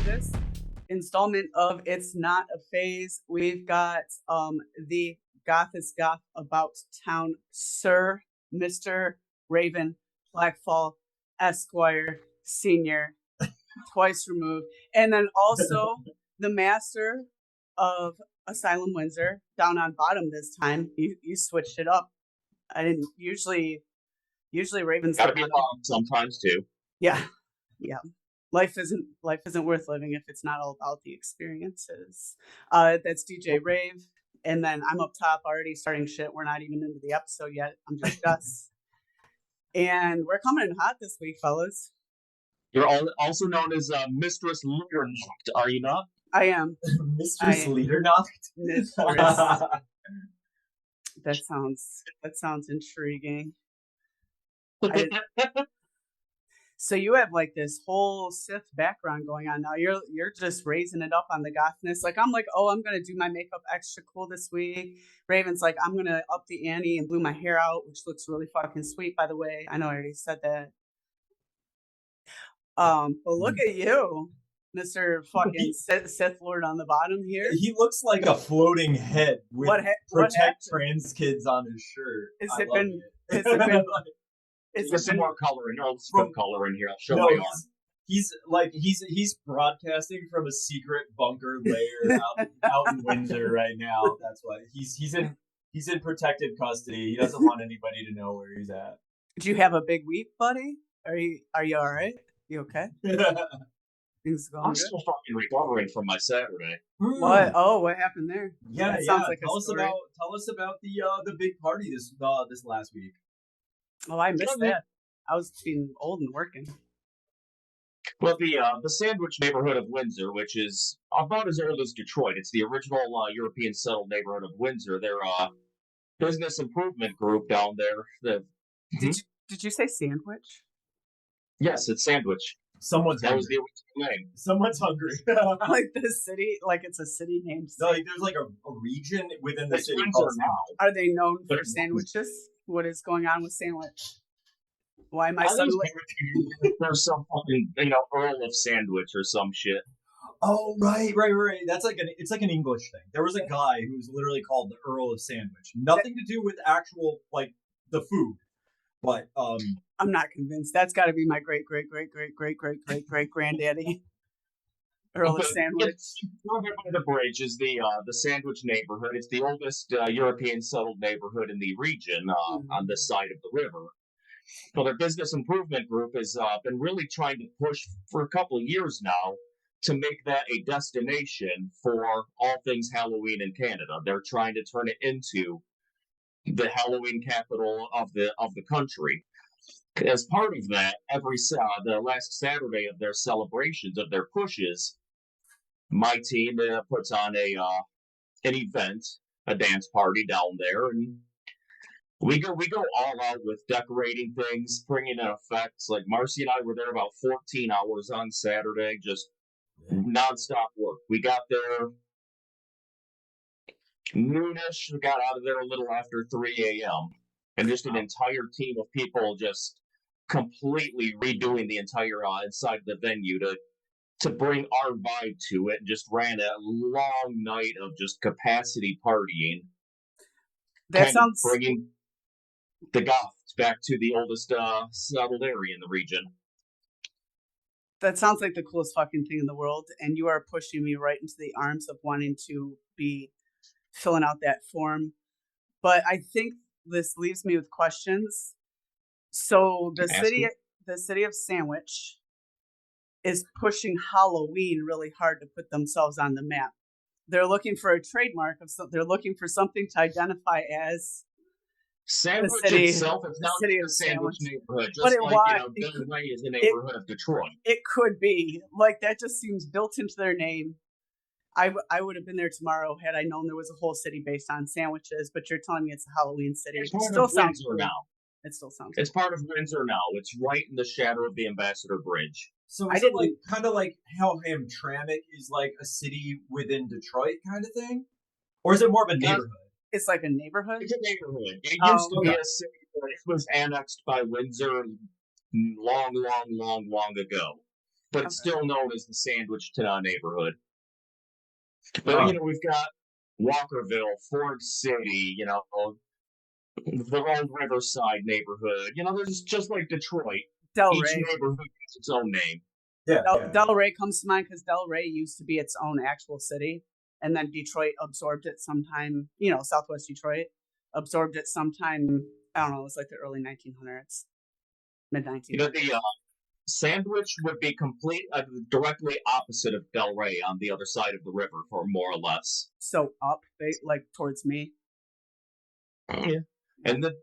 this installment of It's Not a Phase, we've got the Gothest Goth about town, Sir Mr. Raven Blackfall Esquire Senior, twice removed, and then also the master of Asylum Windsor, down on bottom this time. You switched it up. I didn't usually Raven's gotta be long sometimes too. Yeah. Life isn't worth living if it's not all about the experiences. That's DJ Raev, and then I'm up top already starting shit. We're not even into the episode yet. I'm just Jess, and we're coming in hot this week, fellas. You're also known as Mistress Leadernacht, are you not? I am. Mistress Leadernacht? Mistress. That sounds intriguing. So you have like this whole Sith background going on now. You're just raising it up on the gothness. Like I'm like, oh, I'm gonna do my makeup extra cool this week. Raven's like, I'm gonna up the ante and blew my hair out, which looks really fucking sweet, by the way. I know I already said that. But look at you, Mr. fucking Sith Lord on the bottom here. He looks like a floating head with protect trans kids on his shirt. There's some more color in here. I'll put color in here. I'll show you. He's broadcasting from a secret bunker lair out in Windsor right now. That's why he's in protective custody. He doesn't want anybody to know where he's at. Did you have a big week, buddy? Are you all right? You okay? Things going I'm good? still fucking recovering from my Saturday. What? Oh, what happened there? Yeah, that sounds like tell us about the big party this last week. Oh, I missed that. I was being old and working. Well, the Sandwich neighborhood of Windsor, which is about as old as Detroit, it's the original European settled neighborhood of Windsor. They're business improvement group down there. Did you say Sandwich? Yes, it's Sandwich. That was the original name. Someone's hungry. Like the city, like it's a city named. No, like there's like a region within the city called now. Are they known for sandwiches? What is going on with Sandwich? Why am I suddenly? There's some fucking Earl of Sandwich or some shit. Oh right. That's it's like an English thing. There was a guy who was literally called the Earl of Sandwich. Nothing to do with actual like the food, but I'm not convinced. That's got to be my great granddaddy. Earl of Sandwich. Over by the bridge is the Sandwich neighborhood. It's the oldest European settled neighborhood in the region on this side of the river. So their business improvement group has been really trying to push for a couple of years now to make that a destination for all things Halloween in Canada. They're trying to turn it into the Halloween capital of the country. As part of that, the last Saturday of their celebrations, of their pushes, my team puts on an event, a dance party down there, and we go all out with decorating things, bringing in effects. Like Marcy and I were there about 14 hours on Saturday, just nonstop work. We got there noonish, we got out of there a little after 3 a.m. And just an entire team of people just completely redoing the entire inside the venue to bring our vibe to it. Just ran a long night of just capacity partying. That sounds bringing the Goths back to the oldest settled area in the region. That sounds like the coolest fucking thing in the world, and you are pushing me right into the arms of wanting to be filling out that form. But I think this leaves me with questions. So the city of Sandwich is pushing Halloween really hard to put themselves on the map. They're looking for a trademark they're looking for something to identify as Sandwich the city, itself is not the Sandwich neighborhood, just but Billy Ray is a neighborhood of Detroit. It could be. Like, that just seems built into their name. I would have been there tomorrow had I known there was a whole city based on sandwiches, but you're telling me it's a Halloween city. It still sounds cool. Now. It still sounds It's part of Windsor now. It's right in the shadow of the Ambassador Bridge. So is it kind of like how Hamtramck is like a city within Detroit kind of thing? Or is it more of a neighborhood? It's like a neighborhood? It's a neighborhood. It used to be a city, but it was annexed by Windsor long ago. but it's still known as the Sandwich neighborhood. But Oh. you know, we've got Walkerville, Ford City, you know, the old Riverside neighborhood. You know, there's just like Detroit. Each Delray. neighborhood has its own name. Yeah, Delray comes to mind because Delray used to be its own actual city, and then Detroit absorbed it sometime. You know, Southwest Detroit absorbed it sometime. I don't know. It was like the early 1900s, mid 1900s. You know, the Sandwich would be directly opposite of Delray on the other side of the river, for more or less. So up, like towards me. Yeah. And the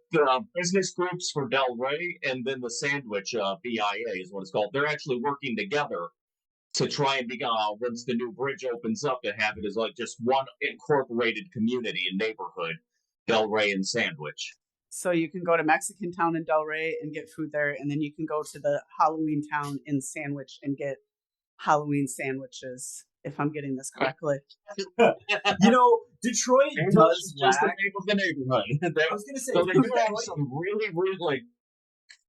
business groups for Delray and then the Sandwich, BIA is what it's called, they're actually working together to try and once the new bridge opens up, to have it as like just one incorporated community and neighborhood, Delray and Sandwich. So you can go to Mexican Town in Delray and get food there, and then you can go to the Halloween Town in Sandwich and get Halloween sandwiches, if I'm getting this correctly. You know, Detroit does just lack... the name of the neighborhood. I was going to say, so they do have some really, really, like,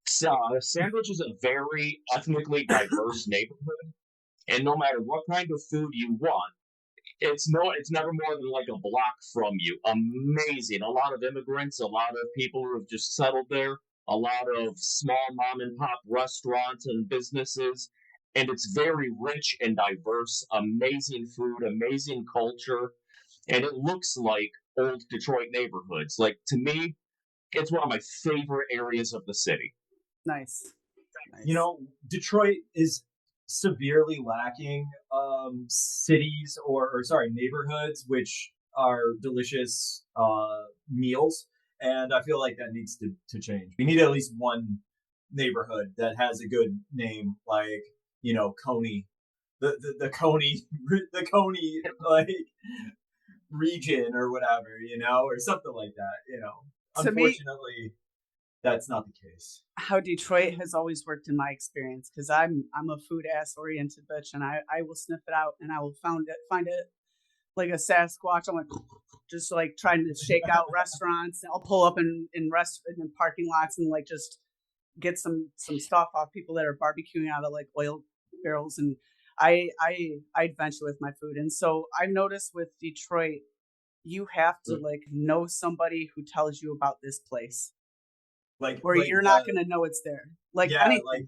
Sandwich is a very ethnically diverse neighborhood, and no matter what kind of food you want, it's never more than like a block from you. Amazing. A lot of immigrants, a lot of people who have just settled there, a lot of small mom and pop restaurants and businesses. And it's very rich and diverse. Amazing food, amazing culture. And it looks like old Detroit neighborhoods. Like, to me, it's one of my favorite areas of the city. Nice. You know, Detroit is severely lacking cities or neighborhoods which are delicious meals, and I feel like that needs to change. We need at least one neighborhood that has a good name, like, you know, Coney, the Coney like region or whatever, you know, or something like that, you know. Unfortunately, that's not the case. How Detroit has always worked in my experience, because I'm a food ass oriented bitch, and I will sniff it out and I will find it like a Sasquatch. I'm like just like trying to shake out restaurants. I'll pull up in parking lots and like just get some stuff off people that are barbecuing out of like oil barrels, and I adventure with my food. And so I've noticed with Detroit, you have to like know somebody who tells you about this place. Or you're not gonna know it's there. Like, yeah, anything. Like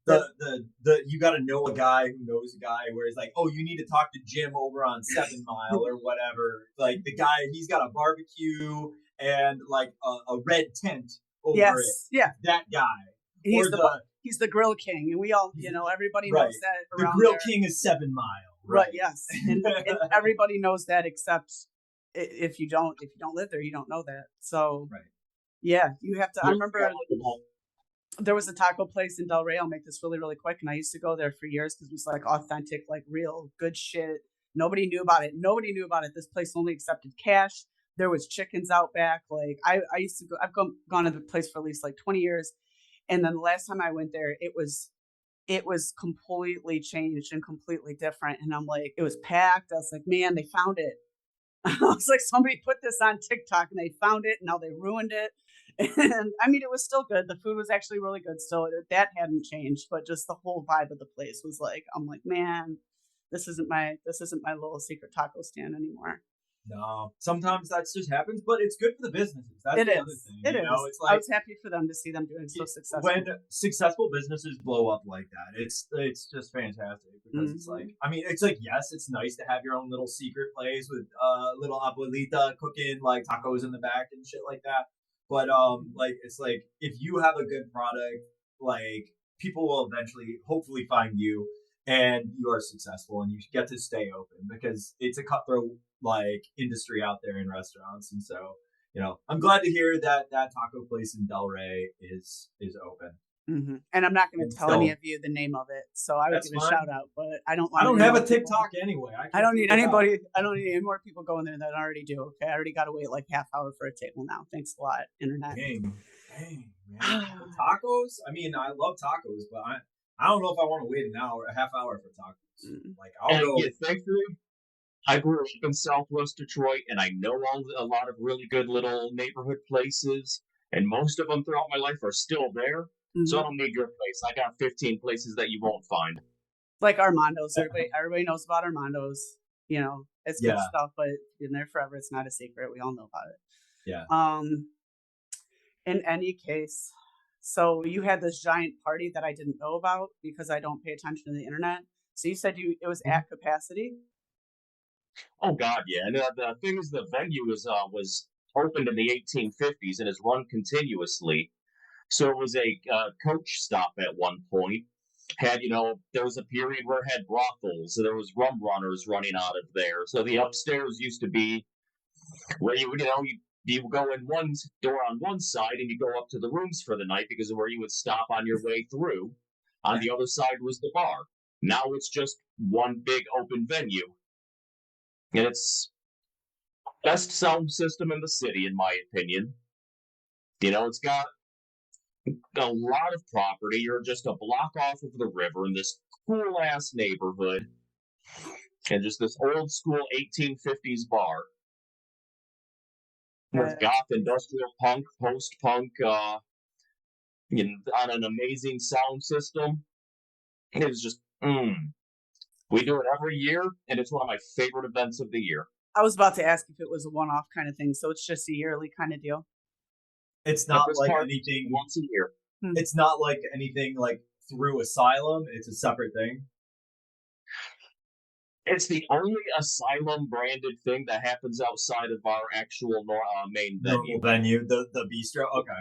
the you got to know a guy who knows a guy. Where it's like, oh, you need to talk to Jim over on 7 Mile or whatever. Like the guy, he's got a barbecue and like a red tent over it. Yeah, that guy. He's the grill king, and we all, you know, everybody knows that. The grill king is 7 Mile. Right. Yes, and everybody knows that, except if you don't live there, you don't know that. So. Right. Yeah, you have to. I remember there was a taco place in Delray. I'll make this really, really quick. And I used to go there for years because it was like authentic, like real good shit. Nobody knew about it. This place only accepted cash. There was chickens out back. Like I used to go. I've gone to the place for at least like 20 years. And then the last time I went there, it was completely changed and completely different. And I'm like, it was packed. I was like, man, they found it. I was like, somebody put this on TikTok and they found it. And now they ruined it. And I mean, it was still good. The food was actually really good still. That hadn't changed, but just the whole vibe of the place was like, I'm like, man, this isn't my little secret taco stand anymore. No, sometimes that just happens, but it's good for the businesses. That's the other thing. It is. It's like, I was happy for them to see them doing so successful. When successful businesses blow up like that, it's just fantastic, because it's like, I mean, it's like, yes, it's nice to have your own little secret place with little abuelita cooking like tacos in the back and shit like that. But like, it's like, if you have a good product, like, people will eventually, hopefully, find you, and you are successful, and you get to stay open, because it's a cutthroat like industry out there in restaurants. And so, you know, I'm glad to hear that taco place in Delray is open. Mm-hmm. And I'm not going to tell any of you the name of it, so I would give a shout out. But I don't have a TikTok anyway. I don't need anybody. I don't need any more people going there than I already do. Okay, I already got to wait like half hour for a table now. Thanks a lot, internet. Dang, man. Tacos. I mean, I love tacos, but I don't know if I want to wait a half hour for tacos. Like, I'll go. Thankfully, I grew up in Southwest Detroit, and I know a lot of really good little neighborhood places, and most of them throughout my life are still there. Mm-hmm. So I don't need your place. I got 15 places that you won't find. Like Armando's. Everybody knows about Armando's. You know, it's good stuff, but in there forever, it's not a secret. We all know about it. Yeah. In any case, so you had this giant party that I didn't know about because I don't pay attention to the internet. So you said it was at capacity? Oh God, yeah. And the thing is, the venue was opened in the 1850s and is run continuously. So it was a coach stop at one point. Had there was a period where it had brothels, so there was rum runners running out of there. So the upstairs used to be where you go in one door on one side and you go up to the rooms for the night because of where you would stop on your way through. On the other side was the bar. Now it's just one big open venue. And it's best sound system in the city, in my opinion. It's got a lot of property. You're just a block off of the river in this cool ass neighborhood. And just this old school 1850s bar. With goth, industrial punk, post punk, on an amazing sound system. It was just, We do it every year, and it's one of my favorite events of the year. I was about to ask if it was a one-off kind of thing, so it's just a yearly kind of deal. It's not like anything once a year. It's not like anything like through Asylum. It's a separate thing. It's the only Asylum branded thing that happens outside of our actual main venue. The bistro. Okay.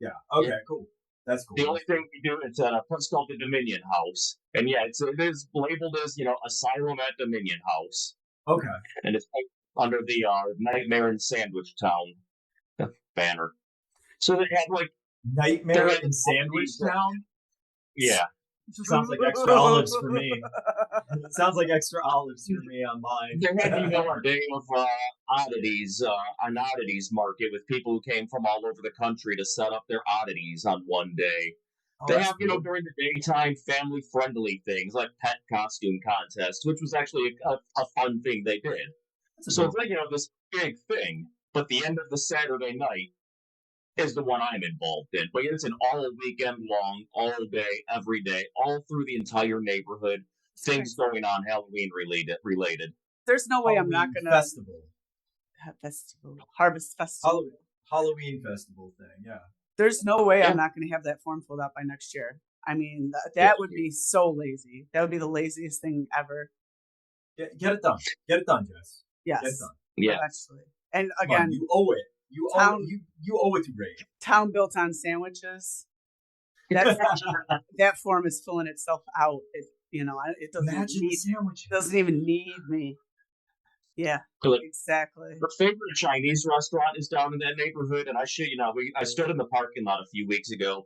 Yeah. Okay. Yeah. Cool. That's cool. The only thing we do is at a place called the Dominion House, and it is labeled as Asylum at Dominion House. Okay. And it's under the Nightmare in Sandwich Town banner. So they had Nightmare in Sandwich Town. Yeah. Sounds like extra olives for me. It sounds like extra olives for me on mine. They had a day of oddities, an oddities market with people who came from all over the country to set up their oddities on one day. They have, during the daytime, family-friendly things like pet costume contests, which was actually a fun thing they did. So it's like, this big thing, but the end of the Saturday night is the one I'm involved in. But it's an all weekend long, all day, every day, all through the entire neighborhood. Things going on Halloween related. There's no way Halloween I'm not gonna Harvest Festival. Halloween festival thing, yeah. There's no way I'm not gonna have that form filled out by next year. I mean, that would be so lazy. That would be the laziest thing ever. Get it done. Get it done, Jess. Yes. Get it done. Yeah. Actually. And again, you owe it. You owe it to Raev. Town built on sandwiches. That form is filling itself out. It doesn't even need me. Yeah, exactly. Her favorite Chinese restaurant is down in that neighborhood, and I stood in the parking lot a few weeks ago,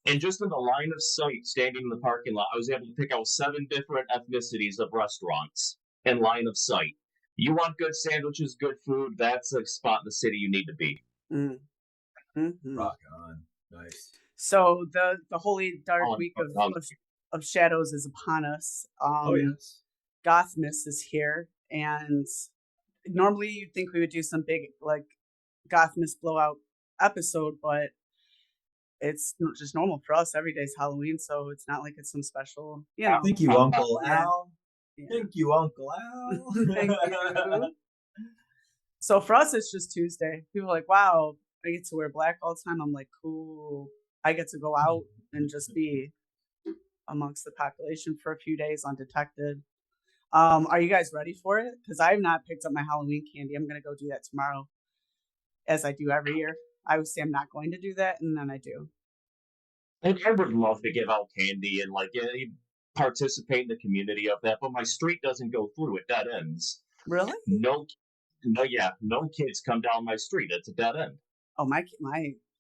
and just in the line of sight, standing in the parking lot, I was able to pick out 7 different ethnicities of restaurants in line of sight. You want good sandwiches, good food, that's a spot in the city you need to be. Mm-hmm. Rock on. Nice. So the holy dark week of shadows is upon us. Yes. Gothmas is here, and normally you'd think we would do some big Gothmas blowout episode, but it's just normal for us. Every day's Halloween, so it's not like it's some special, Thank you, Uncle Al. Yeah. Thank you, Uncle Al. Thank you. So for us, it's just Tuesday. People are like, wow, I get to wear black all the time. I'm like, cool. I get to go out and just be amongst the population for a few days undetected. Are you guys ready for it? Because I have not picked up my Halloween candy. I'm going to go do that tomorrow, as I do every year. I would say I'm not going to do that, and then I do. I would love to give out candy and participate in the community of that, but my street doesn't go through it. Dead ends. Really? No kids come down my street. It's a dead end. Oh, my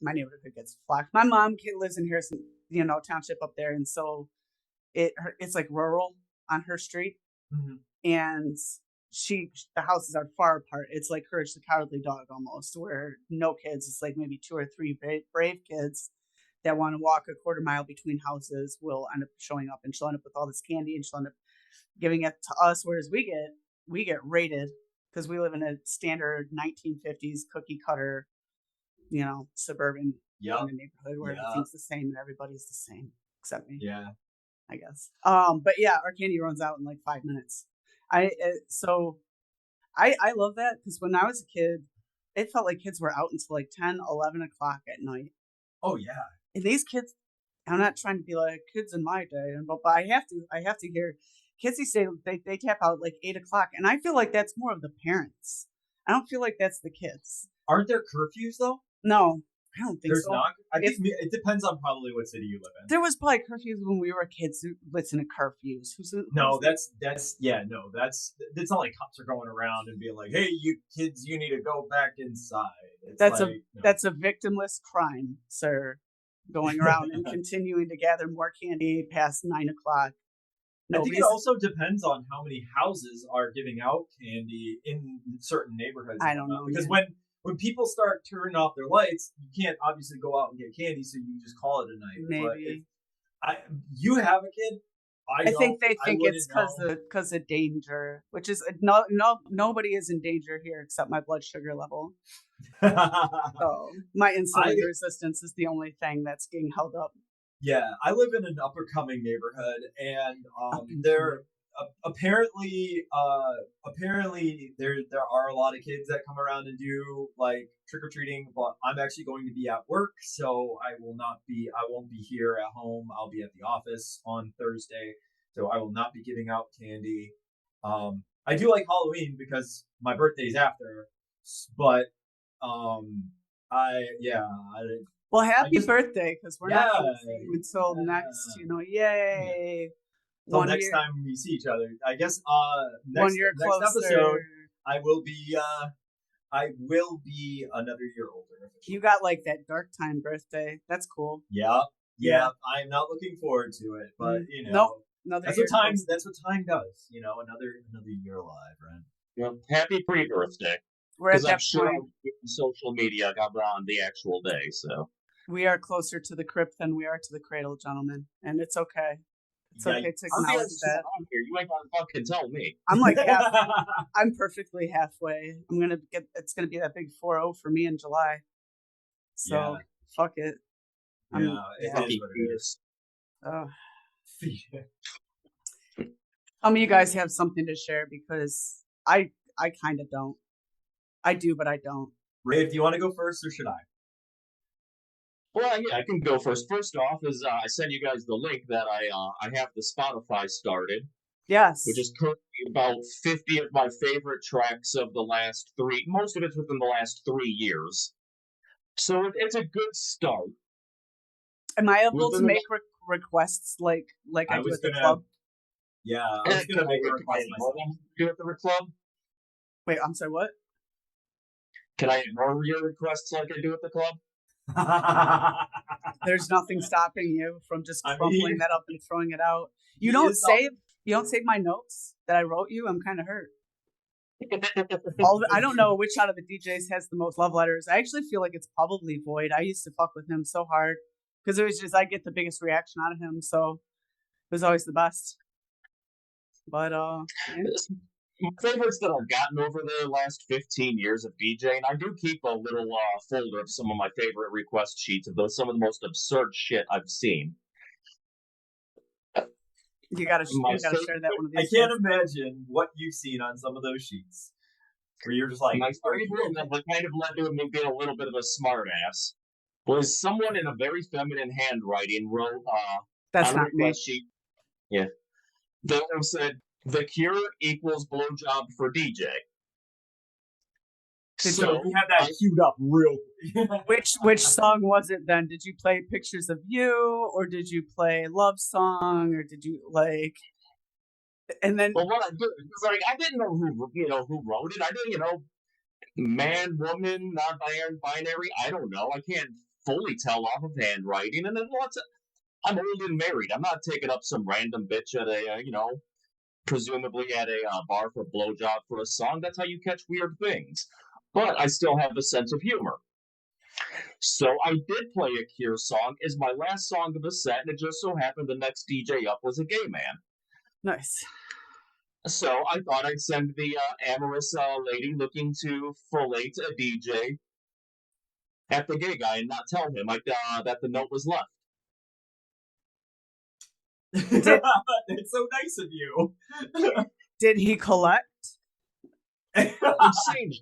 neighborhood gets flocked. My mom lives in Harrison, township up there, and so it's like rural on her street, and the houses are far apart. It's like Courage the Cowardly Dog almost, where no kids. It's like maybe 2 or 3 brave kids that want to walk a quarter mile between houses will end up showing up, and she'll end up with all this candy, and she'll end up giving it to us. Whereas we get raided because we live in a standard 1950s cookie cutter, suburban neighborhood where everything's the same and everybody's the same except me. Yeah. I guess. But yeah, our candy runs out in like 5 minutes. I love that because when I was a kid, it felt like kids were out until like 10, 11 o'clock at night. Oh yeah. And these kids, I'm not trying to be like kids in my day, but I have to hear kids these days, they tap out like 8 o'clock. And I feel like that's more of the parents. I don't feel like that's the kids. Aren't there curfews though? No, I don't think There's so. not. I think it depends on probably what city you live in. There was probably curfews when we were kids. Listen to curfews. That's it's not like cops are going around and being like, "Hey, you kids, you need to go back inside." That's a victimless crime, sir. Going around and continuing to gather more candy past 9 o'clock. I think it also depends on how many houses are giving out candy in certain neighborhoods. I don't know. Because when people start turning off their lights, you can't obviously go out and get candy, so you just call it a night. Maybe. But you have a kid. I think they think it's because of danger, which is nobody is in danger here except my blood sugar level. So my insulin resistance is the only thing that's getting held up. Yeah, I live in an upper-coming neighborhood, and there apparently there are a lot of kids that come around and do like trick-or-treating, but I'm actually going to be at work, so I won't be here at home. I'll be at the office on Thursday, so I will not be giving out candy. I do like Halloween because my birthday's after, but well, happy birthday, because we're not until next, yay. Until next time we see each other. I guess next episode I will be another year older. You got like that dark time birthday. That's cool. Yeah. I'm not looking forward to it, but that's what time does. Another year alive, right? Well, happy pre-birthday. Because I'm sure social media got on the actual day, so. We are closer to the crypt than we are to the cradle, gentlemen, and it's okay. It's okay to acknowledge that. Here. You ain't gonna fucking tell me. I'm like I'm perfectly halfway. It's gonna be that big 4-0 for me in July. So fuck it. It is what it is. Some of you guys have something to share because I kind of don't. I do, but I don't. Raev, do you want to go first or should I? Well, yeah, I can go first. First off is I sent you guys the link that I have the Spotify started. Yes. Which is currently about 50 of my favorite tracks of the last 3. Most of it's within the last 3 years. So it's a good start. Am I able to make requests like I do at the club? Yeah, I was going to make a request myself. Do at the club? Wait, I'm sorry, what? Can I ignore your requests like I do at the club? There's nothing stopping you from just crumpling that up and throwing it out. You don't save my notes that I wrote you. I'm kind of hurt. I don't know which out of the DJs has the most love letters. I actually feel like it's probably Void. I used to fuck with him so hard because it was just I get the biggest reaction out of him, so it was always the best. But my favorites that I've gotten over the last 15 years of DJing, I do keep a little folder of some of my favorite request sheets of some of the most absurd shit I've seen. You gotta share that one of these. I can't imagine what you've seen on some of those sheets. Where you're just like, my favorite that kind of led to me being a little bit of a smart ass was someone in a very feminine handwriting wrote that's on not a request sheet. Yeah. They said, "The Cure equals blowjob for DJ." So we had that queued up real quick. Which song was it then? Did you play Pictures of You, or did you play Love Song, or did you like? And then, well, what I did was I didn't know who wrote it. I didn't man, woman, non-binary. I don't know. I can't fully tell off of handwriting. And then I'm old and married. I'm not taking up some random bitch at a presumably at a bar for blowjob for a song. That's how you catch weird things. But I still have a sense of humor. So I did play a Cure song as my last song of the set, and it just so happened the next DJ up was a gay man. Nice. So I thought I'd send the amorous lady looking to fellate a DJ at the gay guy and not tell him that the note was left. It's so nice of you. Did he collect? I'm saying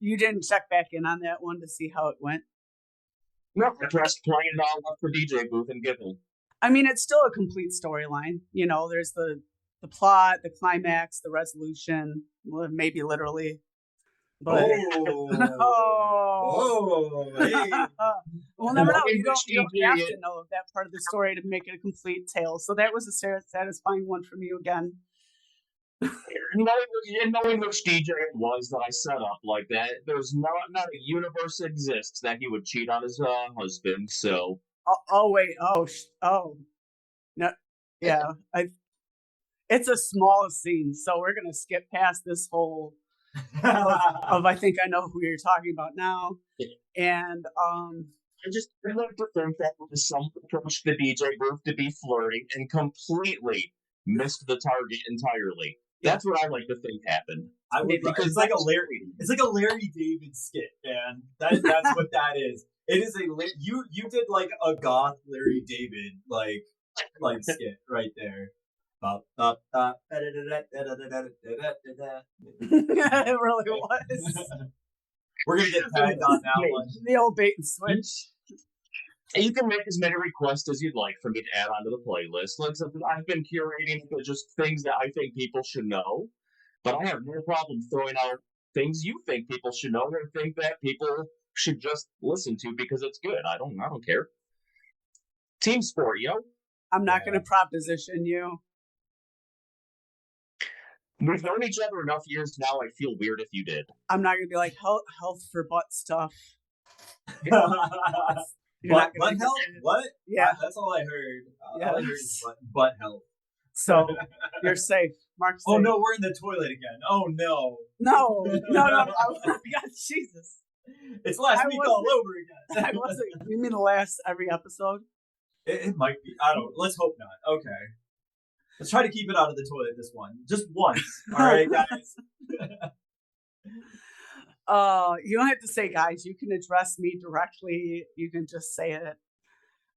You didn't check back in on that one to see how it went? No, I pressed play and left the DJ booth and giggled. I mean, it's still a complete storyline. You know, there's the plot, the climax, the resolution, well, maybe literally. But hey. We'll never know. You don't have to know that part of the story to make it a complete tale. So that was a satisfying one from you again. Knowing which DJ it was that I set up like that, there's not a universe exists that he would cheat on his husband. So. Wait. No. Yeah. It's a small scene, so we're gonna skip past this whole. of I think I know who you're talking about now, and I like to think that someone approached the DJ booth to be flirty and completely missed the target entirely. That's what I like to think happened. It's like a Larry David skit, man. That's what that is. It is you did like a goth Larry David like skit right there. It really was. We're gonna get tagged on that one. The old bait and switch. You can make as many requests as you'd like for me to add onto the playlist. Like I've been curating just things that I think people should know, but I have no problem throwing out things you think people should know or think that people should just listen to because it's good. I don't care. Team sport, yo. I'm not gonna proposition you. We've known each other enough years now. I feel weird if you did. I'm not gonna be like health for butt stuff. Butt health? What? Yeah, that's all I heard. Yeah. All I heard is butt health. So you're safe, Mark. Oh no, we're in the toilet again. Oh no. No. Oh my God, Jesus! It's last week all over again. I wasn't. You mean the last every episode? It might be. I don't. Let's hope not. Okay. Let's try to keep it out of the toilet this one. Just once. All right, guys. You don't have to say guys. You can address me directly. You can just say it.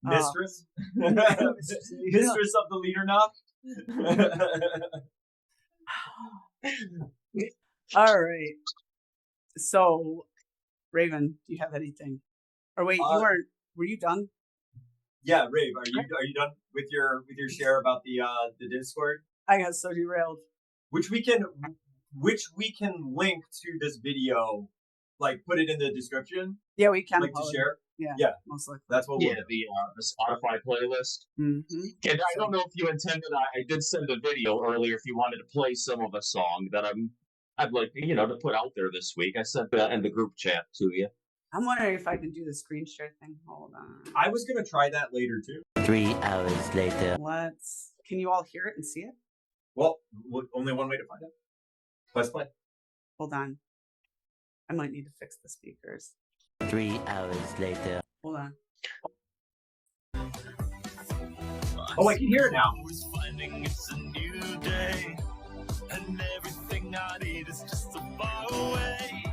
Mistress? Mistress of the leader knock? All right. So, Raven, do you have anything? Or wait, you weren't. Were you done? Yeah, Raev, are you done with your share about the Discord? I got so derailed. Which we can link to this video, like put it in the description. Yeah, we can. Like to share. Yeah, most likely. That's what we'll do. The Spotify playlist. Mm-hmm. And I don't know if you intended. I did send a video earlier. If you wanted to play some of a song that I'd like to put out there this week. I sent that in the group chat to you. I'm wondering if I can do the screen share thing. Hold on. I was gonna try that later too. 3 hours later. Can you all hear it and see it? Well, only one way to find out. Let's play. Hold on. I might need to fix the speakers. 3 hours later. Hold on. Oh, I can hear it now. Finding it's a new day, and everything I need is just so far away.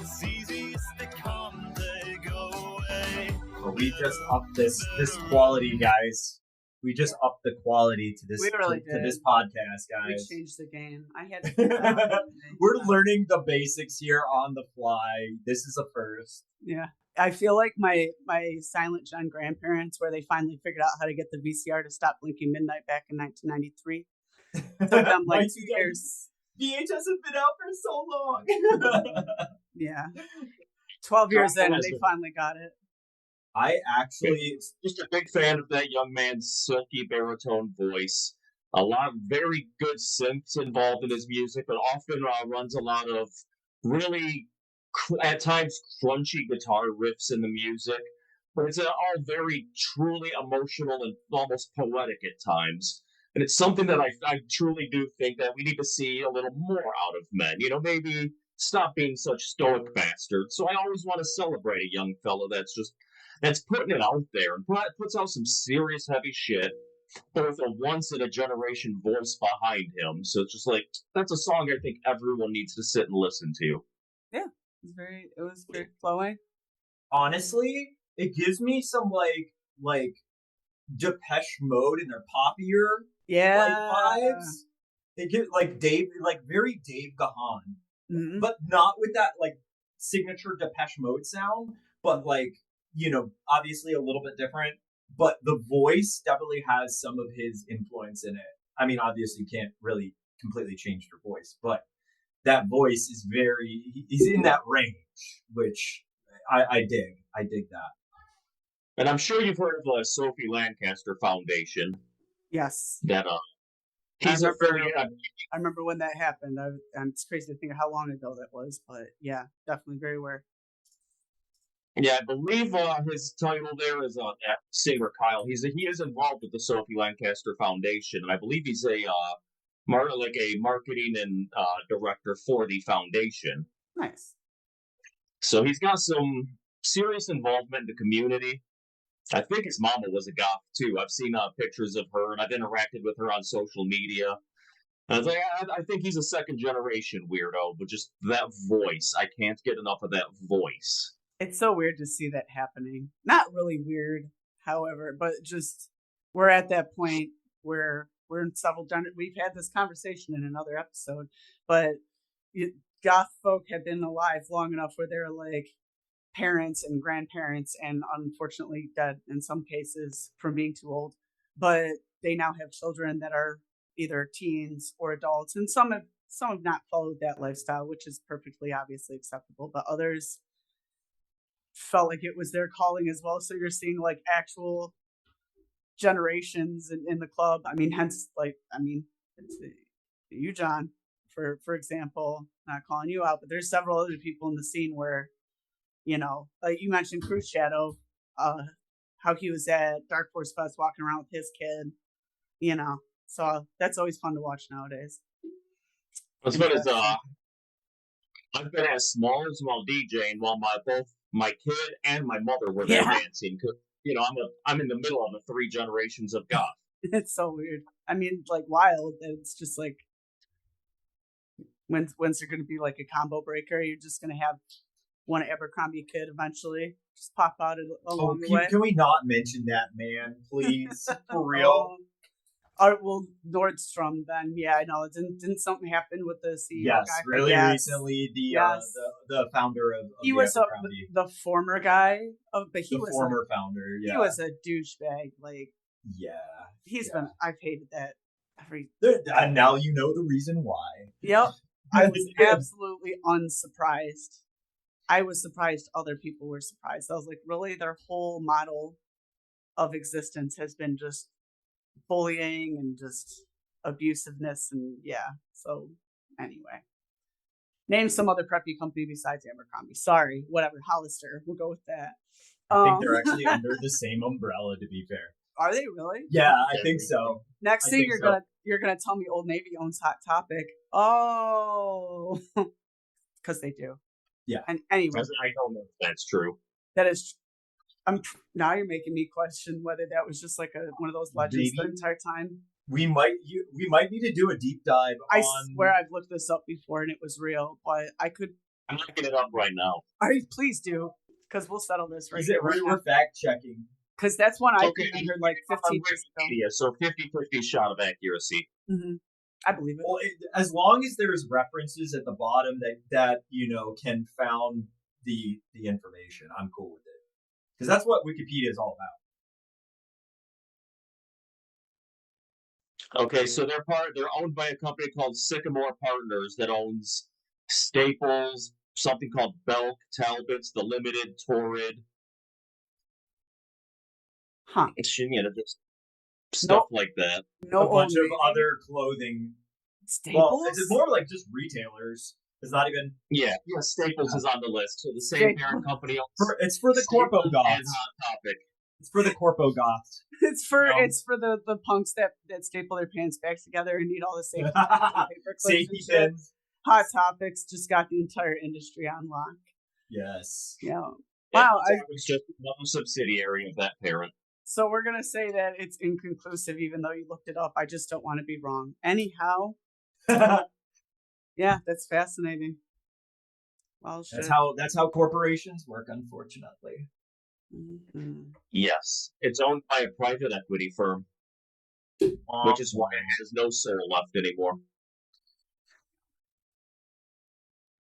It's easy as they come, they go away. Well, we just upped this quality, guys. We just upped the quality to this to this podcast, guys. We changed the game. I had to We're learning the basics here on the fly. This is a first. Yeah. I feel like my Silent Gen grandparents, where they finally figured out how to get the VCR to stop blinking midnight back in 1993. Took them like 2 years. VHS has been out for so long. Yeah. 12 years in, and they finally got it. I actually just a big fan of that young man's silky baritone voice. A lot of very good synths involved in his music, but often runs a lot of really, at times, crunchy guitar riffs in the music. But it's all very truly emotional and almost poetic at times. And it's something that I truly do think that we need to see a little more out of men. Maybe stop being such stoic bastards. So I always want to celebrate a young fellow that's putting it out there and puts out some serious heavy shit with a once-in-a-generation voice behind him. So it's just like, that's a song I think everyone needs to sit and listen to. Yeah, it was very flowing. Honestly, it gives me some like Depeche Mode and their poppier Yeah. vibes. They get like very Dave Gahan, Mhm. but not with that like signature Depeche Mode sound, but like, obviously a little bit different. But the voice definitely has some of his influence in it. I mean, obviously you can't really completely change your voice, but that voice is he's in that range, which I dig. I dig that. And I'm sure you've heard of the Sophie Lancaster Foundation. Yes. That I he's a very I remember when that happened. And it's crazy to think of how long ago that was, but yeah, definitely very aware. Yeah, I believe his title there is singer Kyle. He is involved with the Sophie Lancaster Foundation, and I believe he's a marketing and director for the foundation. Nice. So he's got some serious involvement in the community. I think his mama was a goth too. I've seen pictures of her, and I've interacted with her on social media. And I was like, I think he's a second generation weirdo, but just that voice, I can't get enough of that voice. It's so weird to see that happening. Not really weird, however, but just we're at that point where we're in we've had this conversation in another episode, but goth folk have been alive long enough where they're like parents and grandparents and unfortunately dead in some cases from being too old, but they now have children that are either teens or adults, and some have not followed that lifestyle, which is perfectly obviously acceptable, but others felt like it was their calling as well. So you're seeing like actual generations in the club. I mean, hence it's you, John, for example, not calling you out, but there's several other people in the scene where, like you mentioned Cruise Shadow, how he was at Dark Force Fest walking around with his kid, so that's always fun to watch nowadays. As far as I've been as small as while DJing while both my kid and my mother were there dancing, because I'm in the middle of the three generations of goth. It's so weird. I mean, like wild. It's just like when's there going to be like a combo breaker? You're just going to have one Abercrombie kid eventually just pop out along the way. Can we not mention that, man? Please, for real. Well, Nordstrom. Then, yeah, I know. Didn't something happen with the CEO yes, guy? Really recently, the founder of he was the former guy but he was former founder. Yeah, he was a douchebag. Like, yeah, I've hated that and now you know the reason why. Yep, I was absolutely unsurprised. I was surprised other people were surprised. I was like, really? Their whole model of existence has been just bullying and just abusiveness, and so anyway, name some other preppy company besides Abercrombie. Sorry, whatever. Hollister, we'll go with that. I think they're actually under the same umbrella, to be fair. Are they really? Yeah, I think so. Next thing you're gonna tell me Old Navy owns Hot Topic. Oh, because they do. Yeah. And anyway, I don't know if that's true. That is. Now you're making me question whether that was just like one of those legends the entire time. We might need to do a deep dive. I swear I've looked this up before and it was real, but I could. I'm looking it up right now. Please do, because we'll settle this right here. We're fact checking. Because that's one I heard like 15 years ago. So 50-50 shot of accuracy. Mm-hmm. I believe it. Well, as long as there's references at the bottom that can found the information, I'm cool with it. Because that's what Wikipedia is all about. Okay, so they're owned by a company called Sycamore Partners that owns Staples, something called Belk, Talbot's, The Limited, Torrid. Huh. Just stuff like that. A bunch of other clothing. Staples? Well, it's more like just retailers. It's not even. Yeah, Staples is on the list. So the same parent company owns. It's for the Corpo Goths. And Hot Topic. It's for the Corpo Goths. It's for the punks that staple their pants back together and need all the safety paper safety pins. Hot Topics just got the entire industry on lock. Yes. Yeah. Wow. It's just another subsidiary of that parent. So we're gonna say that it's inconclusive, even though you looked it up. I just don't want to be wrong. Anyhow. Yeah, that's fascinating. Well, shit. That's how corporations work, unfortunately. Mhm. Yes, it's owned by a private equity firm, which is why it has no soul left anymore.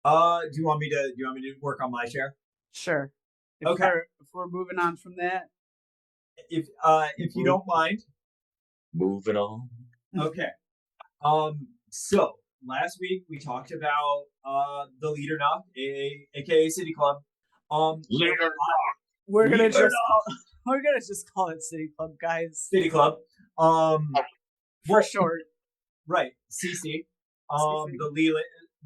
Do you want me to work on my share? Sure. If Okay. we're moving on from that. If you don't mind. Moving on. Okay. So last week we talked about the Leader Knock, aka City Club. Leader We're gonna Leader just call it City Club, guys. City Club. For short. Right, CC. CC.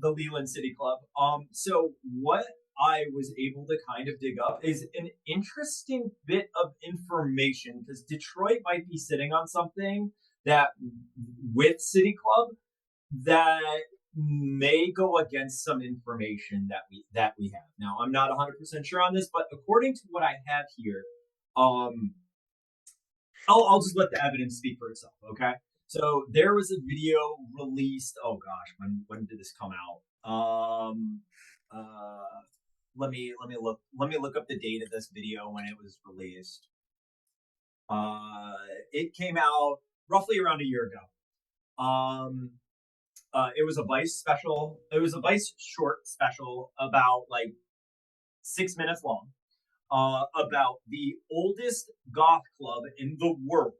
The Leland City Club. So what I was able to kind of dig up is an interesting bit of information, because Detroit might be sitting on something that with City Club that may go against some information that we have. Now, I'm not 100% sure on this, but according to what I have here, I'll just let the evidence speak for itself, okay? So there was a video released. Oh gosh, when did this come out? Let me look up the date of this video when it was released. It came out roughly around a year ago. It was a Vice special. It was a Vice short special about like 6 minutes long. About the oldest goth club in the world.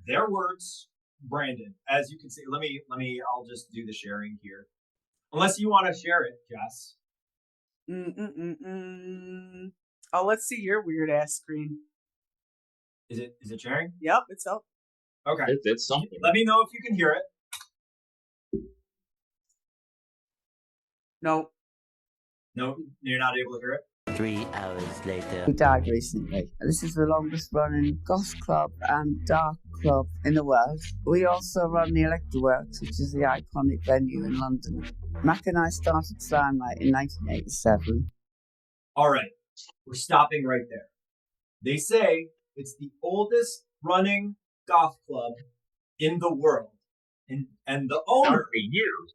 Their words, Brandon. As you can see, let me. I'll just do the sharing here. Unless you want to share it, Jess. Oh, let's see your weird ass screen. Is it sharing? Yep, it's up. Okay. It's something. Let me know if you can hear it. No. No, you're not able to hear it? 3 hours later. Who died recently. This is the longest running goth club and dark club in the world. We also run the Electra Works, which is the iconic venue in London. Mac and I started Slimelight in 1987. All right, we're stopping right there. They say it's the oldest running goth club in the world. And the owner... years.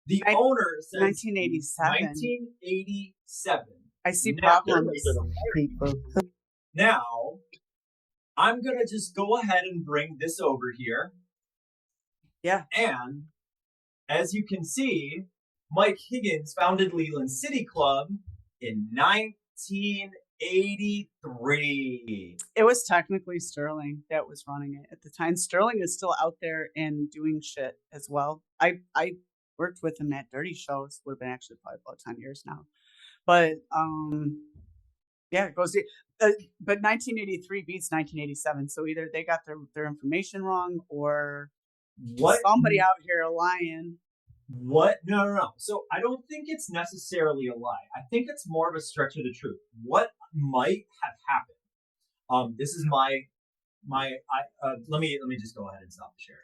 The owner says 1987. 1987. I see Now, problems. People. Now, I'm going to just go ahead and bring this over here. Yeah. And as you can see, Mike Higgins founded Leland City Club in 1983. It was technically Sterling that was running it at the time. Sterling is still out there and doing shit as well. I worked with him at Dirty Shows. Would have been actually probably about 10 years now. But yeah, it goes. But 1983 beats 1987. So either they got their information wrong, or somebody out here lying. What? No. So I don't think it's necessarily a lie. I think it's more of a stretch of the truth. What might have happened? This is my. Let me just go ahead and stop the share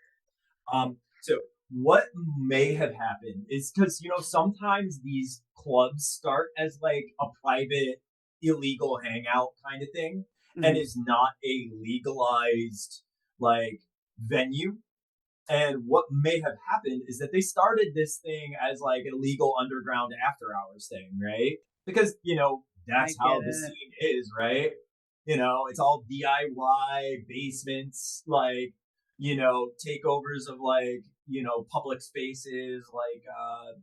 here. So what may have happened is because, sometimes these clubs start as like a private illegal hangout kind of thing, and is not a legalized like venue. And what may have happened is that they started this thing as like a legal underground after hours thing, right? Because, that's how the scene is, right? It's all DIY basements, like, takeovers of like, public spaces, like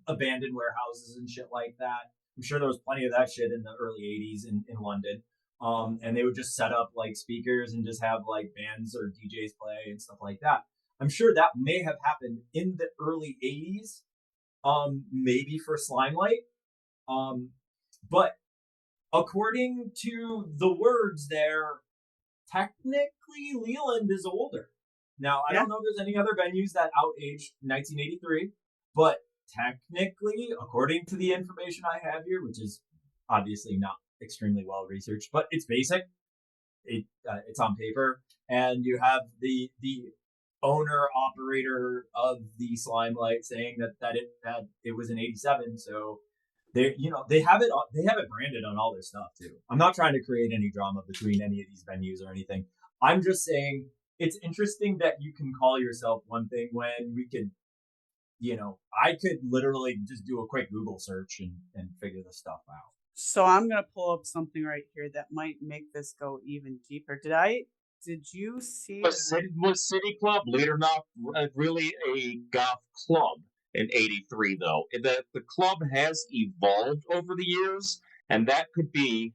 abandoned warehouses and shit like that. I'm sure there was plenty of that shit in the early 80s in London. And they would just set up like speakers and just have like bands or DJs play and stuff like that. I'm sure that may have happened in the early 80s, maybe for Slimelight. But according to the words there, technically Leland is older. Now, I don't know if there's any other venues that out-aged 1983, but technically, according to the information I have here, which is obviously not extremely well researched, but it's basic. It's on paper, and you have the owner operator of the Slimelight saying that it was in 87. So they have it branded on all their stuff too. I'm not trying to create any drama between any of these venues or anything. I'm just saying it's interesting that you can call yourself one thing when we could, I could literally just do a quick Google search and figure this stuff out. So I'm gonna pull up something right here that might make this go even deeper. Did you see Was City Club, believe it or not, really a goth club in '83? Though the club has evolved over the years, and that could be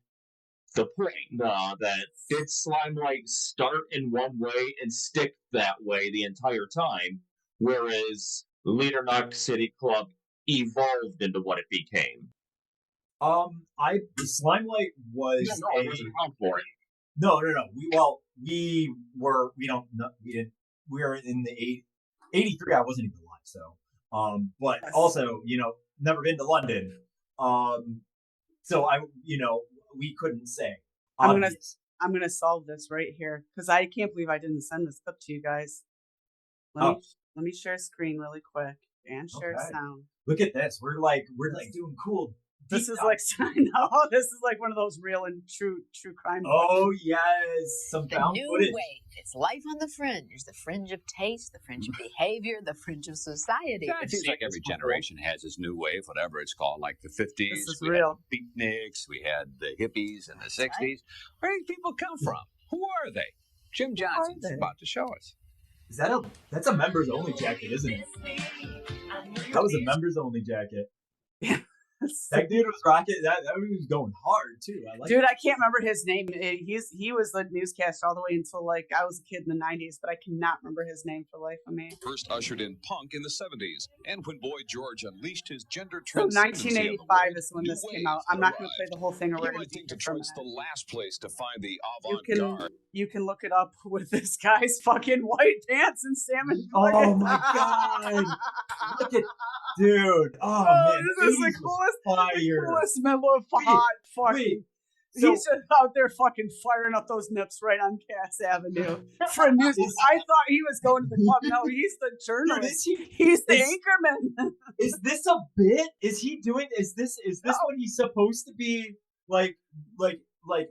the point. That did Slimelight start in one way and stick that way the entire time, whereas Leadernock City Club evolved into what it became. Slimelight was I wasn't around for it. No. We were in the 83. I wasn't even alive, so but also, never been to London. So we couldn't say. I'm gonna solve this right here because I can't believe I didn't send this clip to you guys. Let me share screen really quick and share sound. Look at this. We're like doing cool. This is like I know this is like one of those real and true crime. Oh yes, some the found new footage. wave. It's life on the fringe of taste, the fringe of behavior, the fringe of society. Yeah, it seems like every generation has its new wave, whatever it's called. Like the 50s, This is we real. had the beatniks, we had the hippies in the 60s. Where do these people come from? Who are they? Jim Johnson's about to show us. That's a members only jacket, isn't it? That was a members only jacket. Yeah. That dude was rocking. That dude was going hard too. Dude, I can't remember his name. He was the newscaster all the way until like I was a kid in the 90s, but I cannot remember his name for the life of me. First ushered in punk in the 70s, and when Boy George unleashed his gender So transcendency 1985 is when this came out. I'm not going to play the whole thing, or You we're going might to think do it for a Detroit's the minute. last place to find the You avant-garde. can look it up with this guy's fucking white pants and salmon. Oh my god! Look at dude. Oh man, this is the coolest member of hot fucking. He's just out there fucking firing up those nips right on Cass Avenue for music. I thought he was going to the club. No, he's the journalist. He's the anchorman. Is this a bit? Is he doing? Is this what he's supposed to be like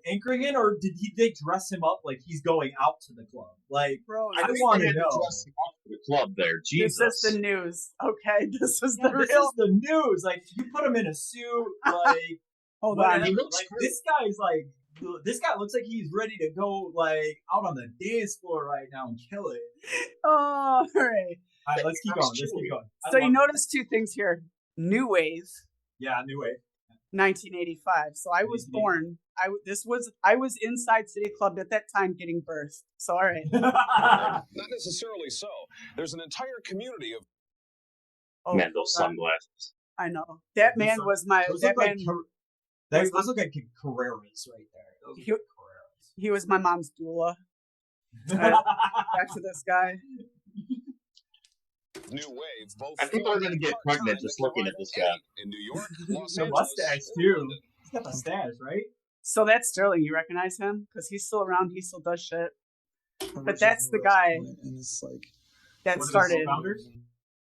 anchoring in, or did they dress him up like he's going out to the club? Like, bro, I want to know. Dress him up for the club there. Jesus. This is the news. Okay, this is the This real. is the news. Like, you put him in a suit. Like, hold whatever. on. He looks like this guy's like. This guy looks like he's ready to go like out on the dance floor right now and kill it. Oh, all right. All right, let's keep going. Let's keep going. So you notice two things here: new wave. Yeah, new wave. 1985. So I was born. I was inside City Club at that time getting birthed. So all right. Not necessarily so. There's an entire community of Man, those sunglasses. I know that man was my Those that look man. those look like Carreras right there. Those look like Carreras. He was my mom's doula. Back to this guy. new wave. Both I think I'm gonna get pregnant just looking at this guy. in New York, Los The Angeles, mustache too. He's got the stash, right? So that's Sterling. You recognize him because he's still around. He still does shit. But that's the guy and it's like that One of the started. co-founders?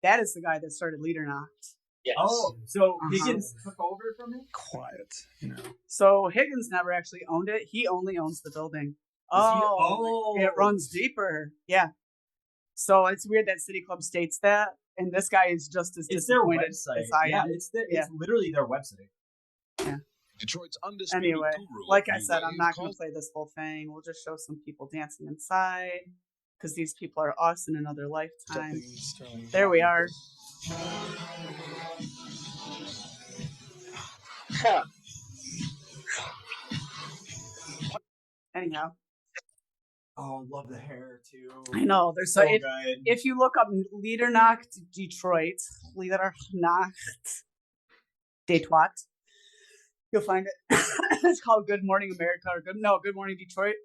That is the guy that started Leadernock. Yes. Oh, so Higgins took over from him? quiet, you know. So Higgins never actually owned it. He only owns the building. It runs deeper. Yeah. So it's weird that City Club states that, and this guy is just as It's their disappointed website. as I am. It's literally their website. Detroit's undisputed Anyway, guru like of I new said, I'm wave not going to calls play this whole thing. We'll just show some people dancing inside because these people are us in another lifetime. There we are. Anyhow, Oh, love the hair too. I know there's so so good. if you look up Liedernacht Detroit, Liedernacht Detroit, you'll find it. It's called Good Morning America or Good Morning Detroit,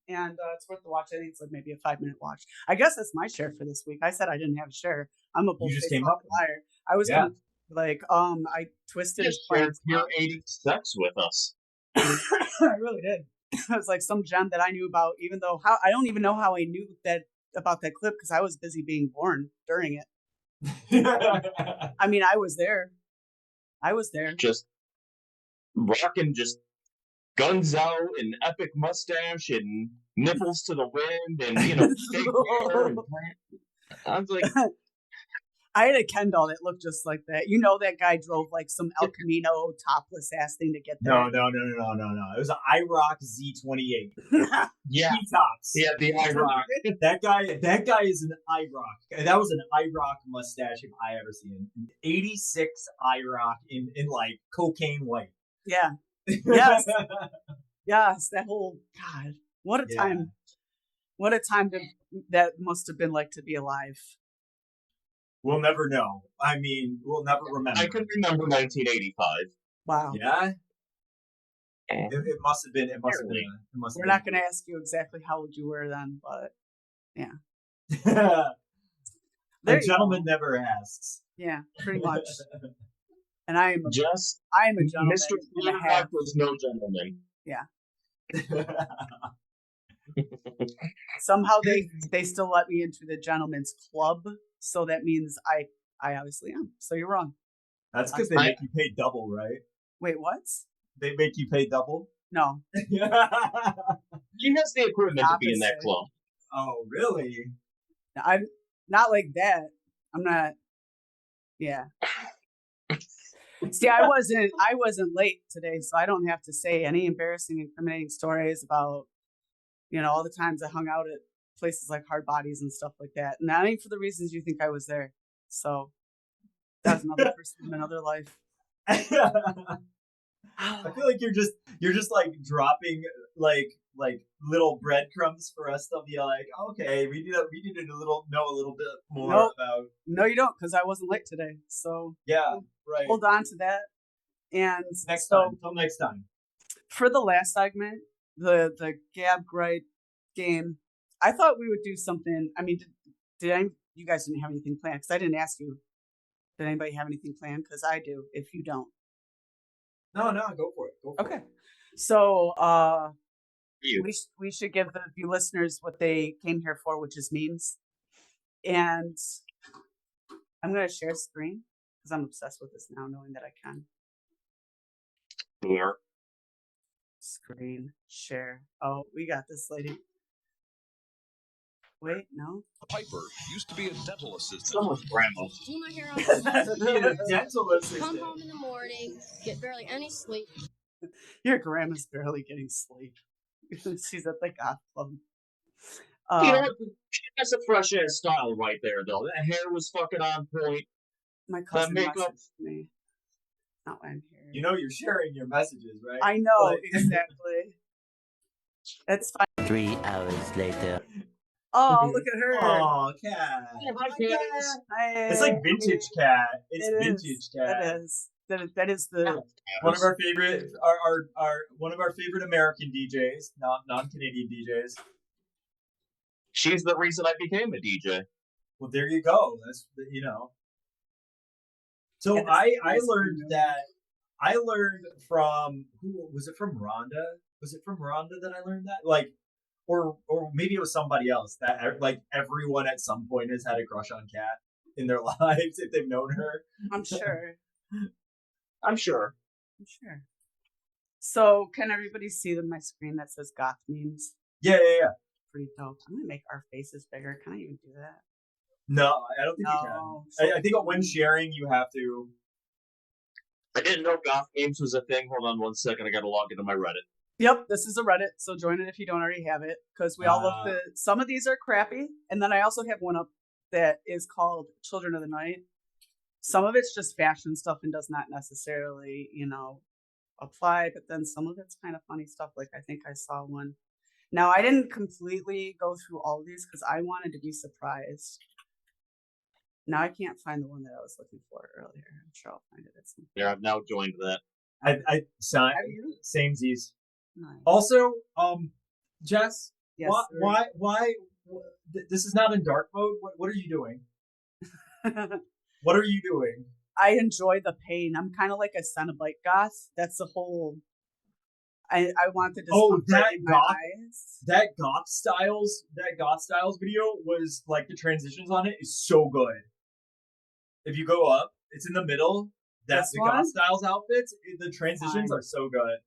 and it's worth the watch. I think it's like maybe a 5-minute watch. I guess that's my share for this week. I said I didn't have a share. I'm a You bullshit just came up with liar. I was gonna like I twisted his Just shared plans. pure 80s sex with us. I really did. It was like some gem that I knew about, even though I don't even know how I knew that about that clip because I was busy being born during it. I mean, I was there. Just rocking just guns out and epic mustache and nipples to the wind and, fake hair and I was like, I had a Ken doll that looked just like that. You know, that guy drove like some El Camino topless ass thing to get there. No. It was an IROC Z28. Yeah. T-tops. Yeah, the IROC. That guy is an IROC. That was an IROC mustache if I ever seen. 86 IROC in like cocaine white. Yeah. Yes. Yes. That whole God. What a time. What a time that must have been like to be alive. We'll never know. I mean, we'll never remember. I can remember 1985. Wow. Yeah. It must have been. It must have been. We're not going to ask you exactly how old you were then, but yeah. A gentleman never asks. Yeah, pretty much. And I am a gentleman. Mr. Black was no gentleman. Yeah. Somehow they still let me into the gentleman's club, so that means I obviously am. So you're wrong. That's because they make you pay double, right? Wait, what? They make you pay double? No. He has the equipment to be in that club. Oh, really? I'm not like that. I'm not. Yeah. See, I wasn't late today, so I don't have to say any embarrassing, incriminating stories about, you know, all the times I hung out at places like Hard Bodies and stuff like that. And not even for the reasons you think I was there. So that's another person in another life. I feel like you're just like dropping like little breadcrumbs for us to be like, okay, we need to know a little bit more about. No, you don't, because I wasn't late today. So yeah, right. Hold on to that. And until next time. For the last segment, the Gab Gripe game, I thought we would do something. I mean, you guys didn't have anything planned? Because I didn't ask you. Did anybody have anything planned? Because I do. If you don't. No, go for it. Okay. So we should give the few listeners what they came here for, which is memes. And I'm going to share screen because I'm obsessed with this now, knowing that I can. Yeah. Screen share. Oh, we got this, lady. Wait, no. Piper used to be a dental assistant. Someone's grandma. Do my hair on a dental assistant. Come home in the morning, get barely any sleep. Your grandma's barely getting sleep. She's at the Goth club. You know, that's a fresh ass style right there, though. That hair was fucking on point. My cousin makeup. messaged me. Not when I'm here. You know you're sharing your messages, right? I know, exactly. That's fine. 3 hours later. Oh, look at her. Oh, cat. It's like vintage cat. It's vintage cat. That is the one of our favorite one of our favorite American DJs, non-Canadian DJs. She's the reason I became a DJ. Well, there you go. That's So I learned from who was it from Rhonda? Was it from Rhonda that I learned that? Like, or maybe it was somebody else that like everyone at some point has had a crush on Kat in their lives if they've known her. I'm sure. I'm sure. So can everybody see my screen that says Goth memes? Yeah. Pretty dope. I'm gonna make our faces bigger. Can I even do that? No, I don't think you can. I think when sharing you have to. I didn't know Goth games was a thing. Hold on 1 second. I gotta log into my Reddit. Yep, this is a Reddit, so join it if you don't already have it, because we all love some of these are crappy, and then I also have one up that is called Children of the Night. Some of it's just fashion stuff and does not necessarily, apply, but then some of it's kind of funny stuff, like I think I saw one. Now, I didn't completely go through all of these because I wanted to be surprised. Now I can't find the one that I was looking for earlier. I'm sure I'll find it at some point. Yeah, I've now joined that. Samesies. Nice. Also, Jess, yes, why this is not in dark mode? What are you doing? What are you doing? I enjoy the pain. I'm kind of like a Cenobite goth. That's the whole. I want the discomfort in my eyes. That Goth Styles video was like the transitions on it is so good. If you go up, it's in the middle. That's the Goth Styles outfits. The transitions are so good.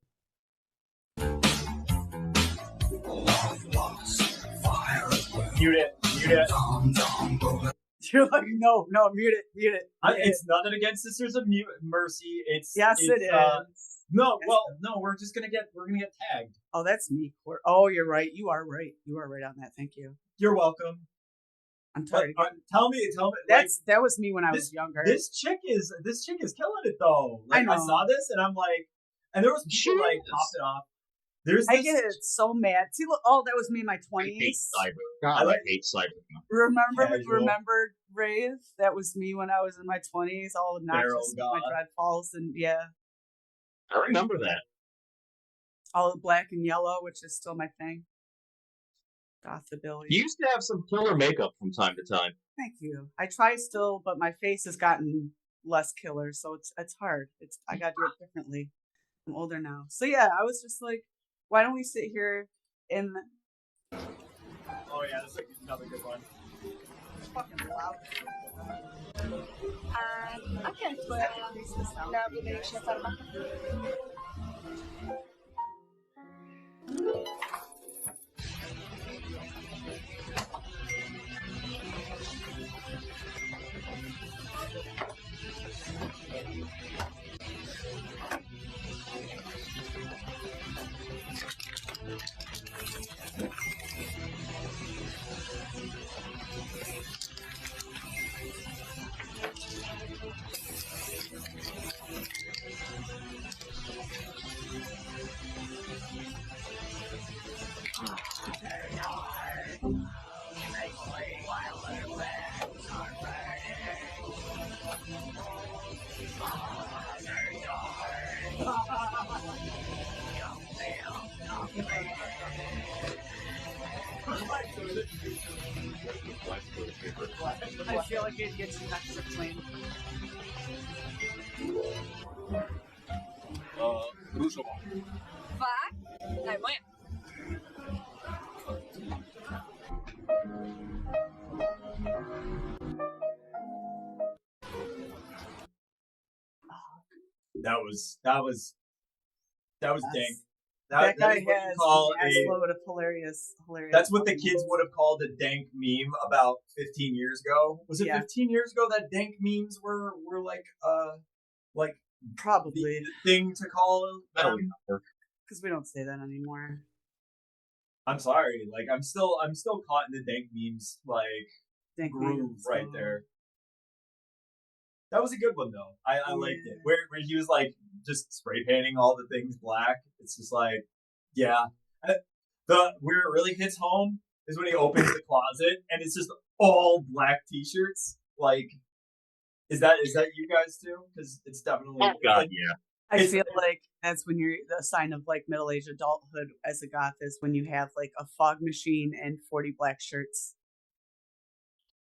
Mute it. You're like, no, mute it. It's nothing against Sisters of Mercy. Yes, it is. No, Yes, well, no, we're gonna get tagged. Oh, that's me. Oh, you're right. You are right. You are right on that. Thank you. You're welcome. I'm tired. Tell me. That was me when I was younger. This chick is killing it though. Like, I saw this and I'm like, and there was people like popping off. I get so mad. See, look, that was me in my 20s. I hate cyber. God, I hate cyber. Remember Raev? That was me when I was in my 20s, all obnoxious with my dreadfalls, and yeah. I remember that. All black and yellow, which is still my thing. Gothabilly. You used to have some killer makeup from time to time. Thank you. I try still, but my face has gotten less killer, so it's hard. I gotta do it differently. I'm older now. So yeah, I was just like, why don't we sit here in the... Oh yeah, that's like another good one. It's fucking loud. Okay. No, ببینیم چه فرما. I feel like it gets extra clean. Vai? Vai, mãe. That was dank. That guy is what you has call a load of hilarious. That's what the kids would have called a dank meme about 15 years ago. Was it 15 years ago that dank memes were like probably the thing to call them? Because we don't say that anymore. I'm sorry. Like I'm still caught in the dank memes groove right there. That was a good one though. I liked it. Where he was like just spray painting all the things black. It's just like, yeah. Where it really hits home is when he opens the closet and it's just all black t-shirts. Like, is that you guys too? Because it's definitely. Oh God, yeah. I feel like that's when you're the sign of like middle-aged adulthood as a goth is when you have like a fog machine and 40 black shirts.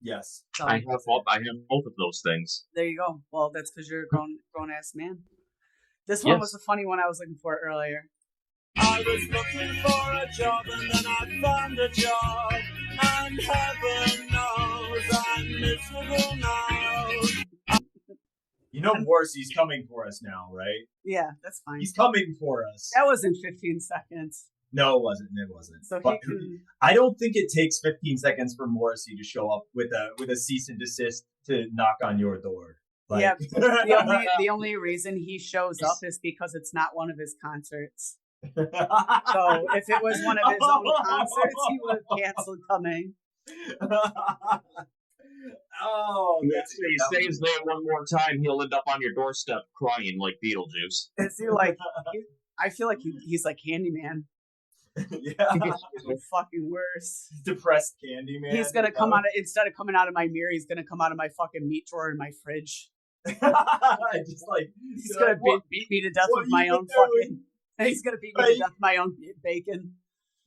Yes. I have both of those things. There you go. Well, that's because you're a grown ass man. This one was a funny one I was looking for earlier. I was looking for a job and then I found a job, and heaven knows I'm miserable now. You know Morrissey's coming for us now, right? Yeah, that's fine. He's coming for us. That was in 15 seconds. No, it wasn't. So but I don't think it takes 15 seconds for Morrissey to show up with a cease and desist to knock on your door. Like... Yeah, the only reason he shows up is because it's not one of his concerts. So if it was one of his own concerts, he would have canceled coming. Oh, if he say his name one more time, he'll end up on your doorstep crying like Beetlejuice. I feel like he's like Candyman. Yeah, he's fucking worse. Depressed Candyman. He's gonna come out instead of coming out of my mirror, he's gonna come out of my fucking meat drawer in my fridge. Just like he's gonna beat me to death with my own fucking. He's gonna beat me to death with my own bacon.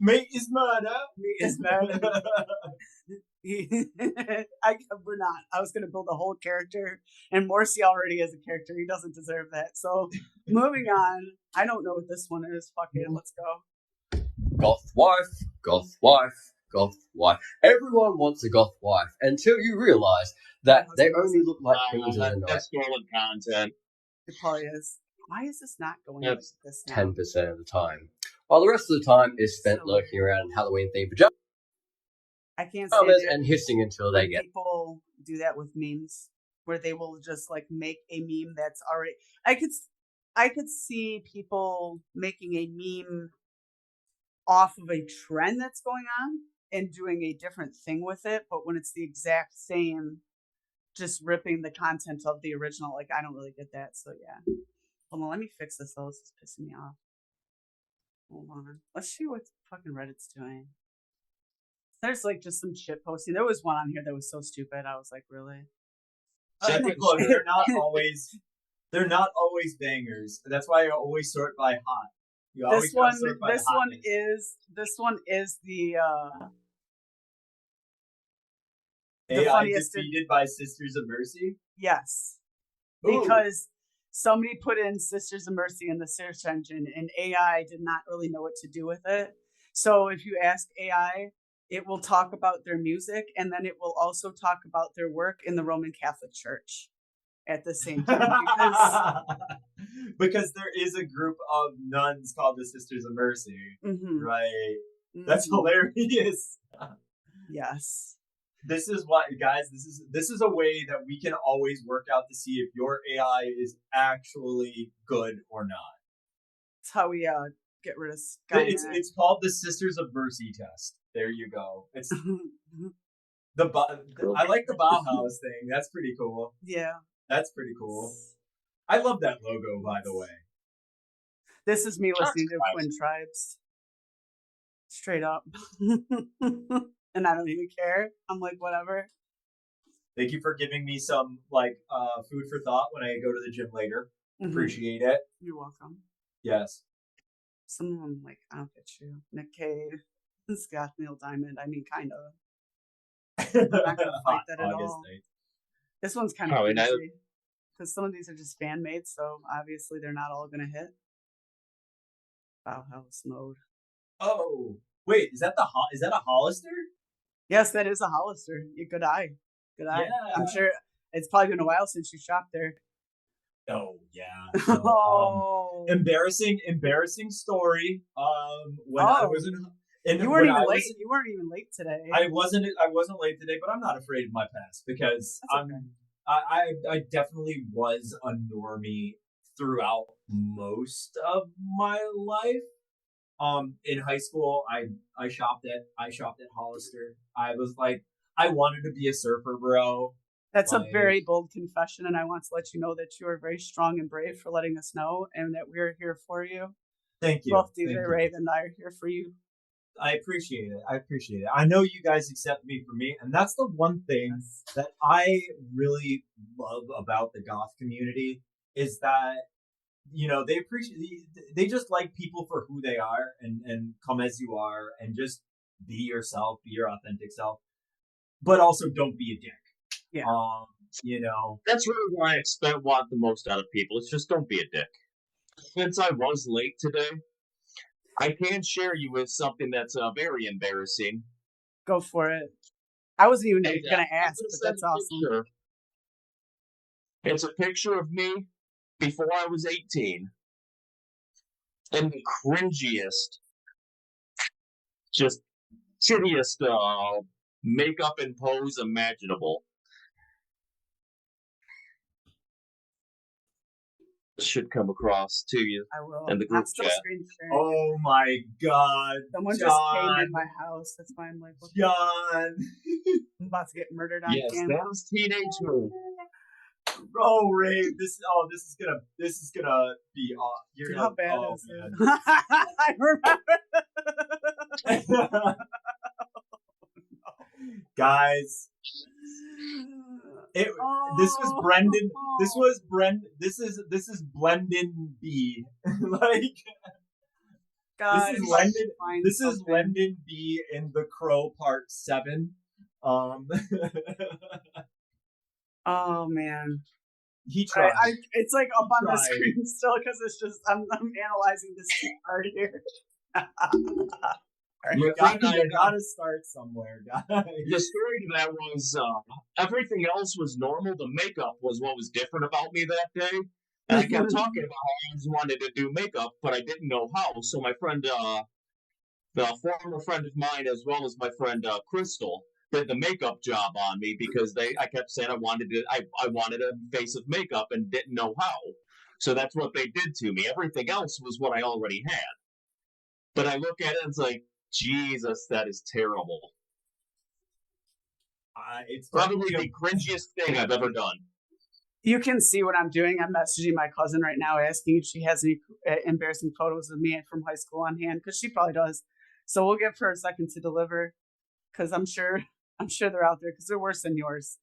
Meat is murder. Meat is murder. We're not. I was gonna build a whole character, and Morrissey already is a character. He doesn't deserve that. So, moving on. I don't know what this one is. Fuck it. Let's go. Goth wife, goth wife, goth wife. Everyone wants a goth wife until you realize that they only look like kings in the night. That's stolen content. It probably is. Why is this not going like this now? 10% of the time. While the rest of the time is spent lurking around in Halloween-themed pajamas I can't say and hissing until they get... People do that with memes, where they will just like make a meme that's already. I could see people making a meme off of a trend that's going on and doing a different thing with it, but when it's the exact same, just ripping the content of the original, like I don't really get that. So yeah. Hold on, let me fix this though. This is pissing me off. Hold on. Let's see what fucking Reddit's doing. There's like just some shit posting. There was one on here that was so stupid. I was like, really? Look, they're not always bangers. That's why I always sort by hot. You always This one sort by hotness. is the AI funniest defeated by Sisters of Mercy? Yes. Ooh. Because somebody put in Sisters of Mercy in the search engine and AI did not really know what to do with it. So if you ask AI, it will talk about their music and then it will also talk about their work in the Roman Catholic Church at the same time. Because there is a group of nuns called the Sisters of Mercy. Mm-hmm. Right. That's hilarious. Yes. This is what, guys, this is a way that we can always work out to see if your AI is actually good or not. That's how we get rid of Skynet. It's called the Sisters of Mercy test. There you go. It's I like the Bauhaus thing. That's pretty cool. Yeah. That's pretty cool. I love that logo, by the way. This is me listening to Twin Tribes. Straight up. And I don't even care. I'm like, whatever. Thank you for giving me some food for thought when I go to the gym later. Mm-hmm. Appreciate it. You're welcome. Yes. Some of them, like, I don't get you. Nick Cave, Scott Neil Diamond. I mean, kind of. I'm not going to fight that at all. This one's kind of easy. Because some of these are just fan made, so obviously they're not all going to hit. Bauhaus mode. Oh, wait, is that a Hollister? Yes, that is a Hollister. Good eye. Good eye. Yeah. I'm sure it's probably been a while since you shopped there. Oh yeah. So, embarrassing story. When I was you weren't even late. You weren't even late today. I wasn't late today, but I'm not afraid of my past because I definitely was a normie throughout most of my life. In high school, I shopped at Hollister. I was like, I wanted to be a surfer, bro. That's a very bold confession, and I want to let you know that you are very strong and brave for letting us know, and that we're here for you. Thank you. Both DJ Raev and I are here for you. I appreciate it. I know you guys accept me for me, and that's the one thing that I really love about the goth community is that, you know, they just like people for who they are and come as you are and just be yourself, be your authentic self, but also don't be a dick. Yeah. You know, that's really what I want the most out of people. It's just don't be a dick. Since I was late today, I can share you with something that's very embarrassing. Go for it. I wasn't even going to ask, but that's awesome. It's a picture of me before I was 18. And the cringiest, just shittiest makeup and pose imaginable. Should come across to you. I will. In the group chat. Oh my god. Someone John. just came in my house. That's why I'm like, what John. I'm about to get murdered on camera. Yes, that was teenage move. Oh, Raev, this is gonna be Dude, how bad is it? I remember. Guys, this was Brendan. This is Blendon B. Like, God, this is Lendon B in The Crow Part 7. Oh man, he tried. It's like up on the screen still because it's just I'm analyzing this too hard here. You gotta start somewhere, guys. The story to that was everything else was normal. The makeup was what was different about me that day. And I kept talking about how I always wanted to do makeup, but I didn't know how. So my friend, the former friend of mine, as well as my friend Crystal, did the makeup job on me because I kept saying I wanted a face of makeup and didn't know how. So that's what they did to me. Everything else was what I already had. But I look at it and it's like, Jesus, that is terrible. It's probably the cringiest thing I've ever done. You can see what I'm doing. I'm messaging my cousin right now asking if she has any embarrassing photos of me from high school on hand, because she probably does. So we'll give her a second to deliver, because I'm sure they're out there, because they're worse than yours.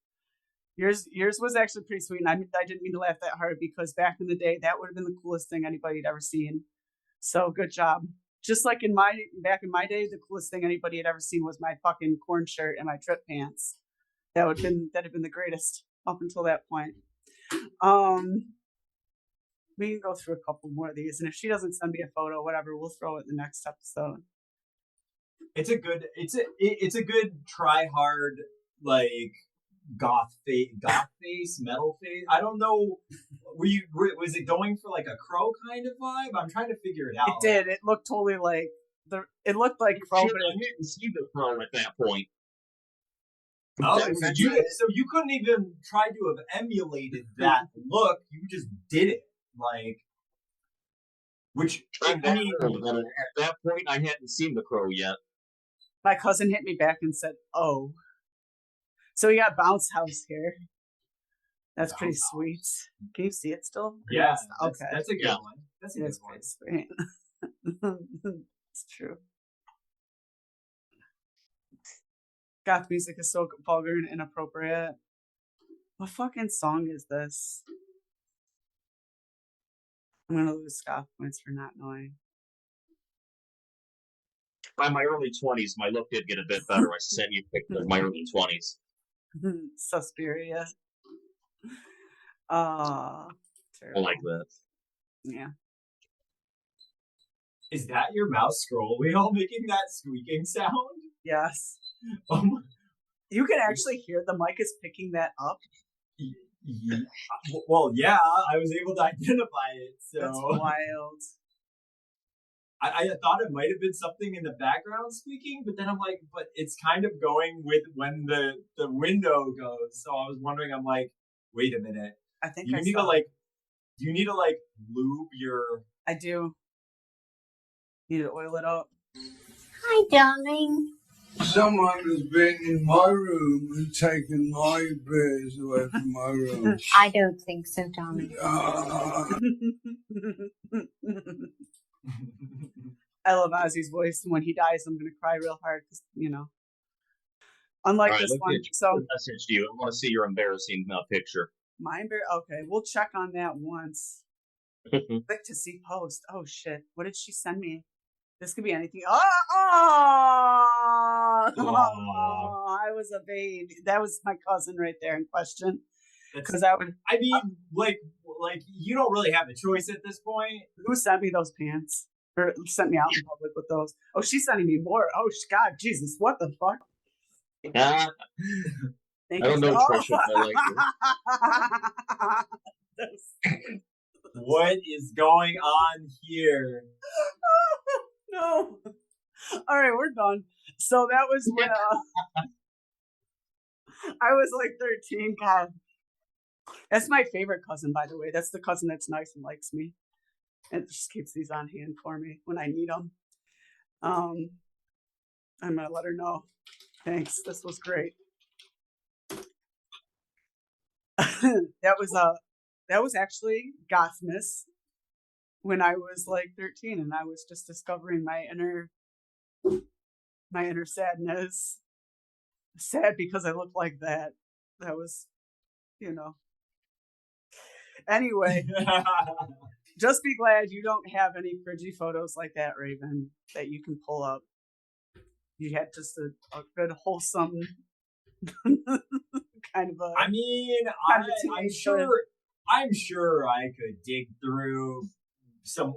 Yours was actually pretty sweet, and I didn't mean to laugh that hard, because back in the day, that would have been the coolest thing anybody had ever seen. So good job. Just like back in my day, the coolest thing anybody had ever seen was my fucking corn shirt and my trip pants. That'd have been the greatest up until that point. We can go through a couple more of these, and if she doesn't send me a photo, whatever, we'll throw it in the next episode. It's a good try hard, like, goth face, metal face. I don't know. Was it going for like a crow kind of vibe? I'm trying to figure it out. It did. It looked totally like it looked like crow. I didn't see the crow at that point. Oh, so you couldn't even try to have emulated that look. You just did it, like. Which I mean, at that point, I hadn't seen the crow yet. My cousin hit me back and said, "Oh." So we got Bounce House here. That's pretty sweet. Can you see it still? Yeah. Okay. That's a good one. That's a good one. Sweet. It's true. Goth music is so vulgar and inappropriate. What fucking song is this? I'm gonna lose goth points for not knowing. By my early 20s, my look did get a bit better. I sent you pictures of my early 20s. Suspiria. I like that. Yeah. Is that your mouse scroll wheel making that squeaking sound? Yes. You can actually hear the mic is picking that up. Yeah. Well, yeah, I was able to identify it. So that's wild. I thought it might have been something in the background squeaking, but then I'm like, but it's kind of going with when the window goes. So I was wondering, I'm like, wait a minute. I think do you need to lube your... I do. Need to oil it up. Hi, darling. Someone has been in my room and taken my bears away from my room. I don't think so, darling. I love Ozzy's voice, and when he dies, I'm gonna cry real hard because Unlike this one, so message to you. I want to see your embarrassing picture. Okay, we'll check on that once. Click to see post. Oh shit! What did she send me? This could be anything. Oh, I was a baby. That was my cousin right there in question. Because I mean, like you don't really have a choice at this point. Who sent me those pants? Or sent me out in public with those? Oh, she's sending me more. Oh, God, Jesus, what the fuck? I don't know, Trisha. I like it. What is going on here? No. All right, we're done. So that was when I was like 13. God, that's my favorite cousin, by the way. That's the cousin that's nice and likes me, and just keeps these on hand for me when I need them. I'm gonna let her know. Thanks. This was great. That was actually Gothmas when I was like 13, and I was just discovering my inner sadness. Sad because I look like that. That was, Anyway, just be glad you don't have any cringy photos like that, Raven, that you can pull up. You had just a good, wholesome kind of a. I mean, I'm sure I could dig through some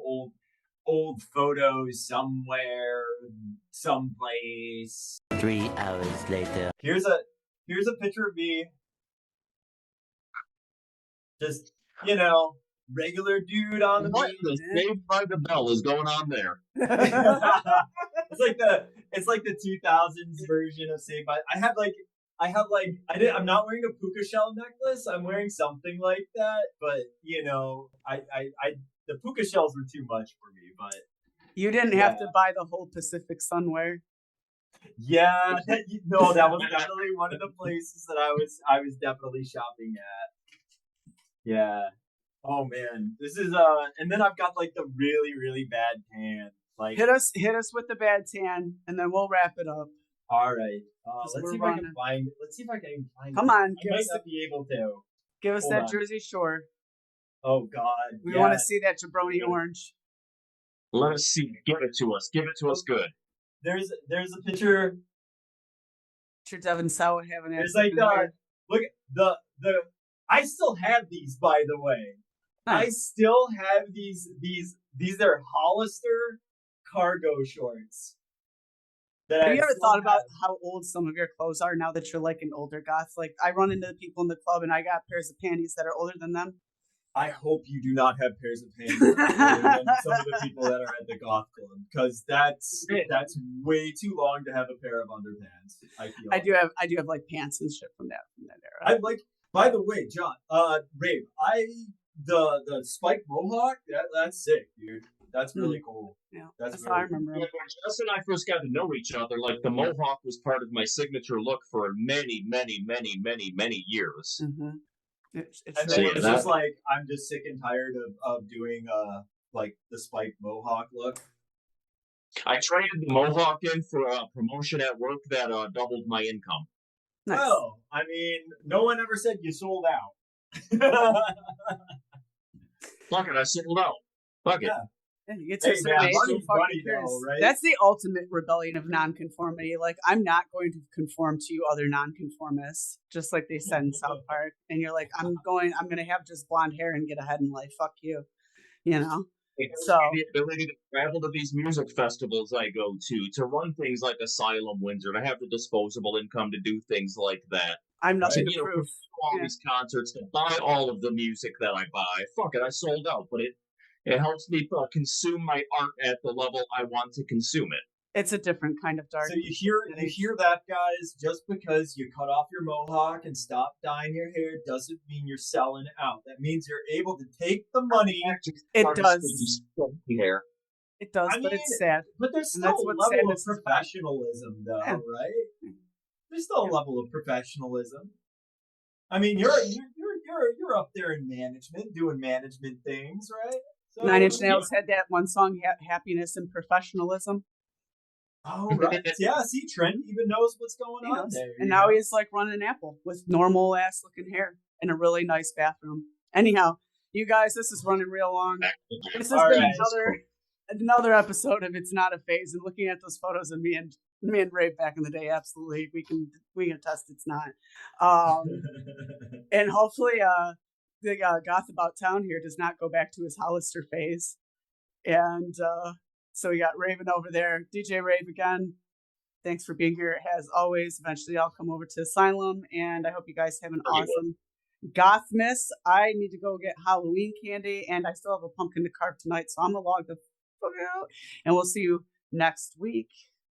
old photos somewhere, someplace. 3 hours later. Here's a picture of me. Just, regular dude on the beach. Saved by the Bell is going on there. It's like It's like the 2000s version of Saved by. I'm not wearing a puka shell necklace. I'm wearing something like that, but the puka shells were too much for me. But you didn't have to buy the whole Pacific Sunwear. Yeah, that was definitely one of the places that I was definitely shopping at. Yeah. Oh man, this is and then I've got like the really really bad tan. Like hit us with the bad tan, and then we'll wrap it up. All right. Let's see if I can find. Come on, I might not be able to. Give us that Jersey Shore. Oh God, we want to see that jabroni orange. Let us see. Give it to us. Give it to us good. There's a picture. Devin Sawa having It's like look the I still have these, by the way. Nice. I still have these are Hollister cargo shorts. Have you ever thought about how old some of your clothes are now that you're like an older goth? Like I run into the people in the club and I got pairs of panties that are older than them. I hope you do not have pairs of panties older than some of the people that are at the goth club, because that's way too long to have a pair of underpants. I do have like pants and shit from that era. I like. By the way, John, Raev, the spiked mohawk, that's sick, dude. That's really cool. Yeah, that's how I remember. When Jess and I first got to know each other, like the mohawk was part of my signature look for many, many, many, many, many years. Mm-hmm. And then it was just like, I'm just sick and tired of doing like the spiked mohawk look. I traded the mohawk in for a promotion at work that doubled my income. Nice. Well, I mean, no one ever said you sold out. Fuck it, I sold out. Fuck it. Yeah, you get to right? That's the ultimate rebellion of nonconformity. Like, I'm not going to conform to you other nonconformists, just like they said in South Park. And you're like, I'm going to have just blonde hair and get ahead in life. Fuck you. You know? So the ability to travel to these music festivals I go to run things like Asylum, Windsor, and I have the disposable income to do things like that. I'm nothing to prove. All these concerts, to buy all of the music that I buy. Fuck it, I sold out, but it helps me consume my art at the level I want to consume it. It's a different kind of dark. So you hear that, guys? Just because you cut off your mohawk and stop dyeing your hair doesn't mean you're selling out. That means you're able to take the money. It does. Hair. It does, but it's sad. But there's still a level of professionalism, though, right? There's still a level of professionalism. I mean, you're up there in management, doing management things, right? So, 9 Inch Nails had that one song, Happiness and Professionalism. Oh, right. Yeah, see, Trent even knows what's going on there. And now he's like running Apple with normal ass looking hair in a really nice bathroom. Anyhow, you guys, this is running real long. This has been another episode of It's Not a Phase. And looking at those photos of me and Raev back in the day, absolutely, we can attest it's not. And hopefully, the goth about town here does not go back to his Hollister phase. And so we got Raven over there, DJ Raev again. Thanks for being here as always. Eventually I'll come over to Asylum, and I hope you guys have an awesome Gothmas. I need to go get Halloween candy, and I still have a pumpkin to carve tonight, so I'm gonna log the fuck out, and we'll see you next week.